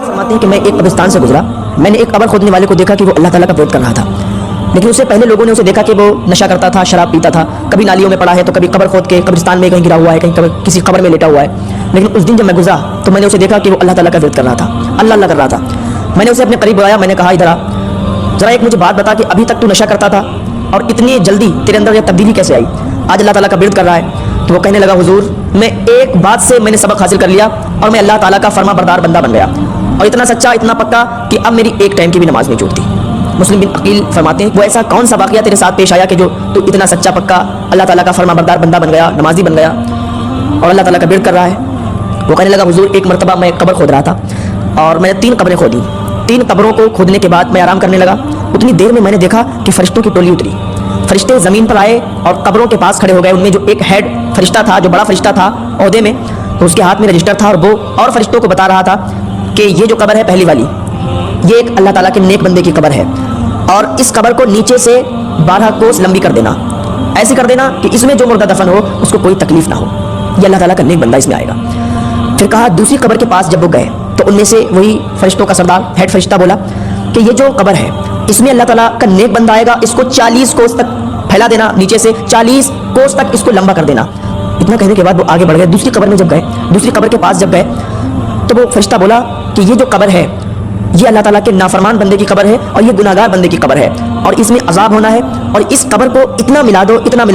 फरमाते हैं कि मैं एक कब्रिस्तान से गुजरा, मैंने एक कब्र खोदने वाले को देखा कि वो अल्लाह ताला का विरोध कर रहा था, लेकिन उससे पहले लोगों ने उसे देखा कि वो नशा करता था, शराब पीता था, कभी नालियों में पड़ा है तो कभी कब्र खोद के कब्रिस्तान में कहीं गिरा हुआ है, कहीं किसी कब्र में लेटा हुआ है। लेकिन उस दिन जब मैं गुजरा तो मैंने उसे देखा कि वो अल्लाह ताला का विरोध कर रहा था, अल्लाह अल्लाह कर रहा था। मैंने उसे अपने करीब बुलाया, मैंने कहा इधर आ, जरा एक मुझे बात बता कि अभी तक तू नशा करता था और इतनी जल्दी तेरे अंदर ये तब्दीली कैसे आई, आज अल्लाह ताला का विरोध कर रहा है। तो वो कहने लगा, हुजूर मैं एक बात से मैंने सबक हासिल कर लिया और मैं अल्लाह ताला का फर्मा बरदार बंदा बन गया, और इतना सच्चा इतना पक्का कि अब मेरी एक टाइम की भी नमाज नहीं छूटती। मुस्लिम बिन अकील फरमाते हैं, वो ऐसा कौन सा वाक़या तेरे साथ पेश आया कि जो तू इतना सच्चा पक्का अल्लाह ताला का फर्मा बरदार बंदा बन गया, नमाजी बन गया और अल्लाह ताला का विरोध कर रहा है। वो कहने लगा, हुजूर एक मरतबा मैं कब्र खोद रहा था और मैंने 3 कब्रें खोदी। 3 कब्रों को खोदने के बाद मैं आराम करने लगा, उतनी देर में मैंने देखा कि फरिश्तों की टोली उतरी। फरिश्ते ज़मीन पर आए और कब्रों के पास खड़े हो गए। उनमें जो एक हेड फरिश्ता था, जो बड़ा फरिश्ता था ओहदे में, तो उसके हाथ में रजिस्टर था और वो और फरिश्तों को बता रहा था कि ये जो कब्र है पहली वाली, ये एक अल्लाह ताला के नेक बंदे की कब्र है और इस कब्र को नीचे से 12 कोस लंबी कर देना, ऐसी कर देना कि इसमें जो मुर्दा दफन हो उसको कोई तकलीफ ना हो, ये अल्लाह ताला का नेक बंदा इसमें आएगा। फिर कहा दूसरी कब्र के पास जब वो गए तो उनमें से वही फरिश्तों का सरदार हेड फरिश्ता बोला कि ये जो कब्र है इसमें अल्लाह ताला का नेक बंदा आएगा, इसको 40 कोस तक फैला देना, नीचे से 40 कोस तक इसको लंबा कर देना। इतना कहने के बाद वो आगे बढ़ गए। दूसरी कब्र में जब गए, दूसरी कब्र के पास जब गए तो वो फरिश्ता बोला कि ये जो कब्र है ये अल्लाह ताला के नाफरमान बंदे की कब्र है और ये गुनाहगार बंदे की कब्र है और इसमें अजाब होना है, और इस कब्र को इतना मिला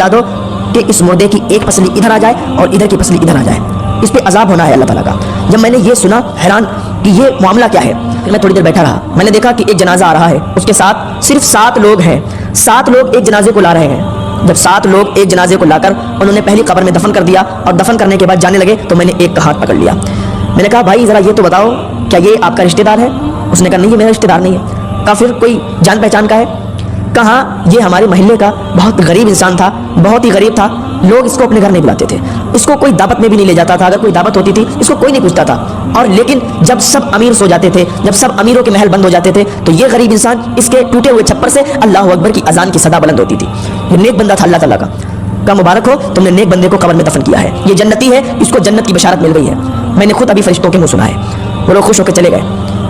दो कि इस मुर्दे की एक पसली इधर आ जाए और इधर की पसली इधर आ जाए, इस पे अजाब होना है अल्लाह ताला का। जब मैंने ये सुना हैरान कि ये मामला क्या है, फिर मैं थोड़ी देर बैठा रहा। मैंने देखा कि एक जनाजा आ रहा है, उसके साथ सिर्फ 7 लोग हैं, 7 लोग एक जनाजे को ला रहे हैं। जब 7 लोग एक जनाजे को लाकर उन्होंने पहली कब्र में दफन कर दिया और दफन करने के बाद जाने लगे तो मैंने एक का हाथ पकड़ लिया। मैंने कहा, भाई ज़रा ये तो बताओ क्या ये आपका रिश्तेदार है? उसने कहा, नहीं ये मेरा रिश्तेदार नहीं है। कहा, फिर कोई जान पहचान का है? कहा, ये हमारे मोहल्ले का बहुत गरीब इंसान था, बहुत ही गरीब था, लोग इसको अपने घर नहीं बुलाते थे, इसको कोई दावत में भी नहीं ले जाता था, अगर कोई दावत होती थी इसको कोई नहीं पूछता था। और लेकिन जब सब अमीर सो जाते थे, जब सब अमीरों के महल बंद हो जाते थे तो ये गरीब इंसान इसके टूटे हुए छप्पर से अल्लाह अकबर की अजान की सदा बुलंद होती थी। ये नेक बंदा था अल्लाह ताला का मुबारक हो, तुमने नेक बंदे को कब्र में दफन किया है, ये जन्नती है, इसको जन्नत की बशारत मिल गई है। मैंने खुद अभी फरिश्तों के मुंह सुना है। वो लोग खुश होकर चले गए।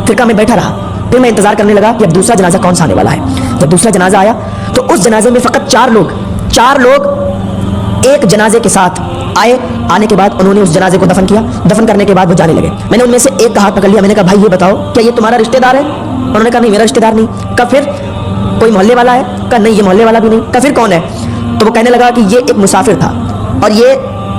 फिर कहा मैं बैठा रहा, फिर मैं इंतजार करने लगा कि अब दूसरा जनाजा कौन सा आने वाला है। जब दूसरा जनाजा आया तो उस जनाजे में फकत 4 लोग एक जनाजे के साथ आए। आने के बाद उन्होंने उस जनाजे को दफन किया। दफन करने के बाद वो जाने लगे। मैंने उनमें से एक का हाथ पकड़ लिया। मैंने कहा, भाई ये बताओ क्या ये तुम्हारा रिश्तेदार है? उन्होंने कहा, नहीं मेरा रिश्तेदार नहीं। कहा, फिर कोई मोहल्ले वाला है? कहा, नहीं ये मोहल्ले वाला भी नहीं। कहा, फिर कौन है? तो वो कहने लगा कि ये एक मुसाफिर था और ये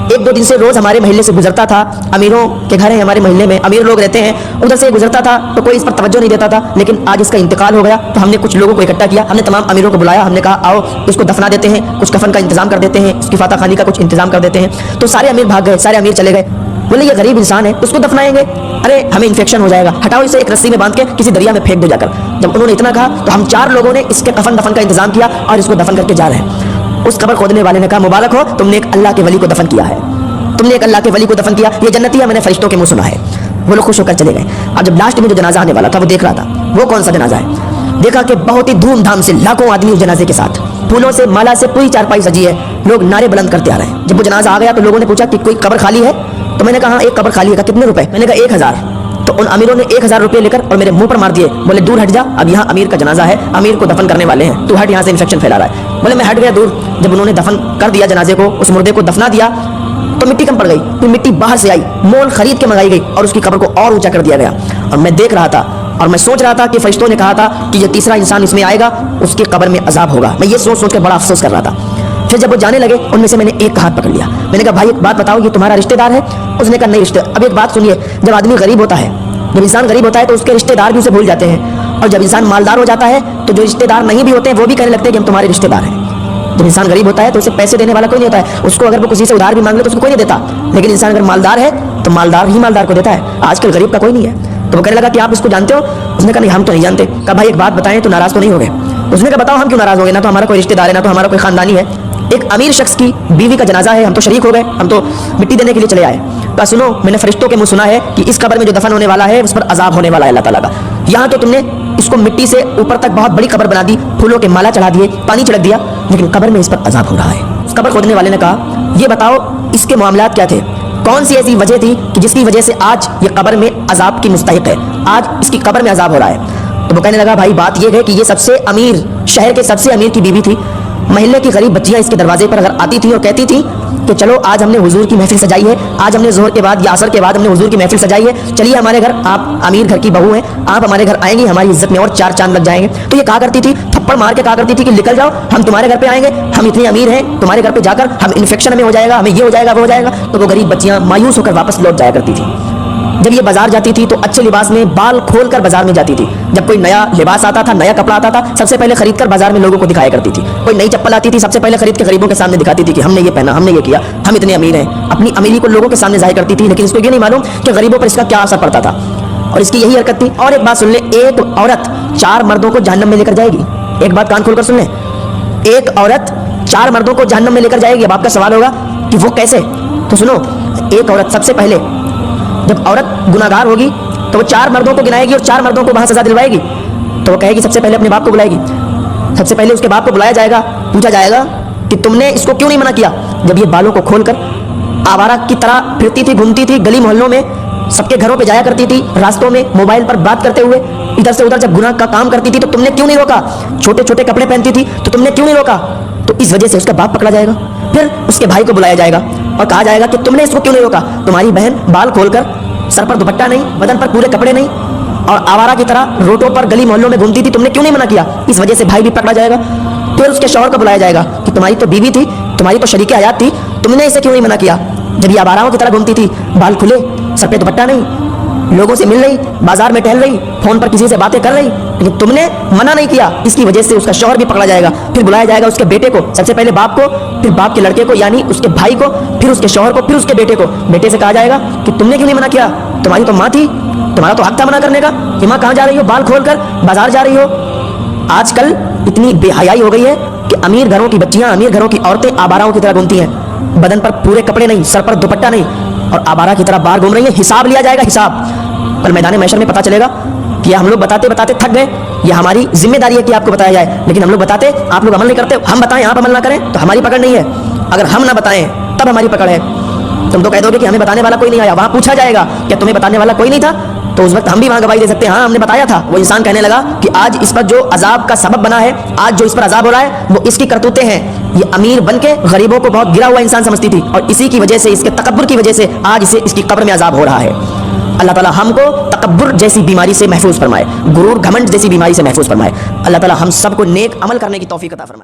1-2 दिन से रोज हमारे मोहल्ले से गुजरता था। अमीरों के घर है हमारे मोहल्ले में, अमीर लोग रहते हैं, उधर से गुजरता था तो कोई इस पर तवज्जो नहीं देता था। लेकिन आज इसका इंतकाल हो गया तो हमने कुछ लोगों को इकट्ठा किया, हमने तमाम अमीरों को बुलाया, हमने कहा आओ इसको दफना देते हैं, कुछ कफन का इंतजाम कर देते हैं, उसकी फाता खानी का कुछ इंतजाम कर देते हैं। तो सारे अमीर भाग गए, सारे अमीर चले गए। बोले ये गरीब इंसान है, उसको दफनाएंगे, अरे हमें इन्फेक्शन हो जाएगा, हटाओ इसे एक रस्सी में बांध के किसी दरिया में फेंक दो जाकर। जब उन्होंने इतना कहा तो हम 4 लोगों ने इसके कफन दफन का इंतजाम किया और इसको दफन करके जा रहे हैं। उस कब्र खोदने वाले ने कहा, मुबारक हो, तुमने एक अल्लाह के वली को दफन किया है, तुमने एक अल्लाह के वली को दफन किया, ये जन्नती है, मैंने फरिश्तों के मुंह सुना है। वो लोग खुश होकर चले गए। अब जब लास्ट में जो जनाजा आने वाला था वो देख रहा था, वो कौन सा जनाजा है। देखा कि बहुत ही धूमधाम से लाखों आदमी उस जनाजे के साथ, फूलों से माला से पूरी चारपाई सजी है, लोग नारे बुलंद करते आ रहे हैं। जब वो जनाजा आ गया तो लोगों ने पूछा कि कोई कब्र खाली है? तो मैंने कहा, एक कब्र खाली है। कितने रुपए? मैंने कहा 1000। तो उन अमीरों ने 1000 रुपये लेकर और मेरे मुंह पर मार दिए। बोले दूर हट जा, अब यहाँ अमीर का जनाजा है, अमीर को दफन करने वाले हैं, तू हट, यहाँ से इन्फेक्शन फैला रहा है। बोले मैं हट गया दूर। जब उन्होंने दफन कर दिया जनाजे को, उस मुर्दे को दफना दिया तो मिट्टी कम पड़ गई, फिर मिट्टी बाहर से आई, मोल खरीद के मंगाई गई और उसकी कब्र को और ऊंचा कर दिया गया। और मैं देख रहा था और मैं सोच रहा था कि फरिश्तों ने कहा था कि जो तीसरा इंसान इसमें आएगा उसकी कब्र में अजाब होगा। मैं ये सोच सोच कर बड़ा अफसोस कर रहा था। फिर जब वो जाने लगे उनमें से मैंने एक का हाथ पकड़ लिया। मैंने कहा, भाई एक बात बताओ, ये तुम्हारा रिश्तेदार है? उसने कहा, नहीं रिश्तेदार। अब एक बात सुनिए, जब आदमी गरीब होता है, जब इंसान गरीब होता है तो उसके रिश्तेदार भी उसे भूल जाते हैं, और जब इंसान मालदार हो जाता है तो जो रिश्तेदार नहीं भी होते हैं वो भी कहने लगते हैं कि हम तुम्हारे रिश्तेदार हैं। जब इंसान गरीब होता है तो उसे पैसे देने वाला कोई नहीं होता है, उसको अगर वो किसी से उधार भी मांग ले तो उसको कोई नहीं देता। लेकिन इंसान अगर मालदार है तो मालदार ही मालदार को देता है। आजकल गरीब का कोई नहीं है। तो वो कहने लगा कि आप इसको जानते हो? उसने कहा, नहीं हम तो नहीं जानते। कहा, भाई एक बात बताएं तो नाराज तो नहीं हो गए? उसने कहा, बताओ हम क्यों नाराज हो गए, ना तो हमारा कोई रिश्तेदार है ना तो हमारा कोई खानदानी है। एक अमीर शख्स की बीवी का जनाजा है, हम तो शरीक हो गए, हम तो मिट्टी देने के लिए चले आए। कहा, सुनो, मैंने फरिश्तों के मुंह सुना है कि इस कब्र में जो दफन होने वाला है उस पर अजाब होने वाला है अल्लाह ताला का। यहाँ तो तुमने इसको मिट्टी से ऊपर तक बहुत बड़ी कब्र बना दी, फूलों के माला चढ़ा दिए, पानी छिड़क दिया, لیکن قبر میں اس پر عذاب ہو رہا ہے. اس قبر کھودنے والے نے کہا یہ بتاؤ اس کے معاملات کیا تھے, کون سی ایسی وجہ تھی کہ جس کی وجہ سے آج یہ قبر میں عذاب کی مستحق ہے, آج اس کی قبر میں عذاب ہو رہا ہے. تو وہ کہنے لگا بھائی بات یہ ہے کہ یہ سب سے امیر, شہر کے سب سے امیر کی بیوی تھی. محلے کی غریب بچیاں اس کے دروازے پر اگر آتی تھیں اور کہتی تھیں کہ چلو آج ہم نے حضور کی محفل سجائی ہے, آج ہم نے ظہر کے بعد یا عصر کے بعد ہم نے حضور کی محفل سجائی ہے, چلیے ہمارے گھر, آپ امیر گھر کی بہو ہیں, آپ ہمارے گھر آئیں گی, ہماری عزت میں اور 4 چاند لگ جائیں گے. تو یہ کہا کرتی تھی, تھپڑ مار کے کہا کرتی تھی کہ نکل جاؤ, ہم تمہارے گھر پہ آئیں گے, ہم اتنے امیر ہیں, تمہارے گھر پہ جا کر ہم انفیکشن ہمیں ہو جائے گا, ہمیں یہ ہو جائے گا وہ ہو جائے گا. تو وہ غریب بچیاں مایوس ہو کر واپس لوٹ جایا کرتی تھی. جب یہ بازار جاتی تھی تو اچھے لباس میں بال کھول کر بازار میں جاتی تھی. جب کوئی نیا لباس آتا تھا, نیا کپڑا آتا تھا, سب سے پہلے خرید کر بازار میں لوگوں کو دکھایا کرتی تھی. کوئی نئی چپل آتی تھی, سب سے پہلے خرید کے غریبوں کے سامنے دکھاتی تھی کہ ہم نے یہ پہنا, ہم نے یہ کیا, ہم اتنے امیر ہیں. اپنی امیری کو لوگوں کے سامنے ظاہر کرتی تھی, لیکن اس کو یہ نہیں معلوم کہ غریبوں پر اس کا کیا اثر پڑتا تھا. اور اس کی یہی حرکت تھی. اور ایک بات سن لیں, ایک عورت 4 مردوں کو جہنم میں لے کر جائے گی. ایک بات کان کھول کر سن لیں, ایک عورت 4 مردوں کو جہنم میں لے کر جائے گی. اب آپ کا سوال ہوگا کہ وہ کیسے؟ تو سنو, ایک عورت سب سے پہلے جب عورت گناہگار ہوگی تو وہ 4 مردوں کو گنائے گی اور 4 مردوں کو وہاں سزا دلوائے گی. تو وہ کہے گی, سب سے پہلے اپنے باپ کو بلائے گی, سب سے پہلے اس کے باپ کو بلایا جائے گا, پوچھا جائے گا کہ تم نے اس کو کیوں نہیں منع کیا جب یہ بالوں کو کھول کر آوارہ کی طرح پھرتی تھی, گھومتی تھی, گلی محلوں میں سب کے گھروں پہ جایا کرتی تھی, راستوں میں موبائل پر بات کرتے ہوئے ادھر سے ادھر جب گناہ کا کام کرتی تھی تو تم نے کیوں نہیں روکا, چھوٹے چھوٹے کپڑے پہنتی تھی تو تم نے کیوں نہیں روکا. تو اس وجہ سے اس کا باپ پکڑا جائے گا. پھر اس کے بھائی کو بلایا جائے گا اور کہا جائے گا کہ تم نے اس کو کیوں نہیں روکا, تمہاری بہن بال کھول کر, سر پر دوپٹہ نہیں, بدن پر پورے کپڑے نہیں, اور آوارہ کی طرح روڈوں پر گلی محلوں میں گھومتی تھی, تم نے کیوں نہیں منع کیا. اس وجہ سے بھائی بھی پکڑا جائے گا. پھر اس کے شوہر کو بلایا جائے گا کہ تمہاری تو بیوی تھی, تمہاری تو شریک حیات تھی, تم نے اسے کیوں نہیں منع کیا جب یہ آواراؤں کی طرح گھومتی تھی, بال کھلے, سر پہ دوپٹہ نہیں, لوگوں سے مل رہی, بازار میں ٹہل رہی, فون پر کسی سے باتیں کر رہی, لیکن تم نے منع نہیں کیا. اس کی وجہ سے اس کا شوہر بھی پکڑا جائے گا. پھر بلایا جائے گا اس کے بیٹے کو, سب سے پہلے باپ کو, پھر باپ کے لڑکے کو یعنی اس کے بھائی کو, پھر اس کے شوہر کو, پھر اس کے بیٹے کو. بیٹے سے کہا جائے گا کہ تم نے کیوں نہیں منع کیا, تمہاری تو ماں تھی, تمہارا تو حق تھا منع کرنے کا کہ ماں کہاں جا رہی ہو, بال کھول کر بازار جا رہی ہو. آج کل اتنی بے حیائی ہو گئی ہے کہ امیر گھروں کی بچیاں, امیر گھروں کی عورتیں آواراؤں کی طرح گھومتی ہیں, بدن پر پورے کپڑے نہیں, سر پر دوپٹہ نہیں, اور آوارہ کی طرح باہر گھوم رہی ہیں. حساب لیا جائے گا, حساب. کل میدان محشر میں پتہ چلے گا کہ یہ ہم لوگ بتاتے بتاتے تھک گئے, یہ ہماری ذمہ داری ہے کہ آپ کو بتایا جائے, لیکن ہم لوگ بتاتے, آپ لوگ عمل نہیں کرتے. ہم بتائیں آپ عمل نہ کریں تو ہماری پکڑ نہیں ہے, اگر ہم نہ بتائیں تب ہماری پکڑ ہے. تم تو کہہ دو گے کہ ہمیں بتانے والا کوئی نہیں آیا, وہاں پوچھا جائے گا کہ تمہیں بتانے والا کوئی نہیں تھا, تو اس وقت ہم بھی وہاں گواہی دے سکتے ہیں, ہاں ہم نے بتایا تھا. وہ انسان کہنے لگا کہ آج اس پر جو عذاب کا سبب بنا ہے, آج جو اس پر عذاب ہو رہا ہے وہ اس کی کرتوتیں ہیں. یہ امیر بن کے غریبوں کو بہت گرا ہوا انسان سمجھتی تھی, اور اسی کی وجہ سے, اس کے تکبر کی وجہ سے آج اسے اس کی قبر میں عذاب ہو رہا ہے. اللہ تعالیٰ ہم کو تکبر جیسی بیماری سے محفوظ فرمائے, غرور گھمنڈ جیسی بیماری سے محفوظ فرمائے. اللہ تعالیٰ ہم سب کو نیک عمل کرنے کی توفیق عطا فرمائے.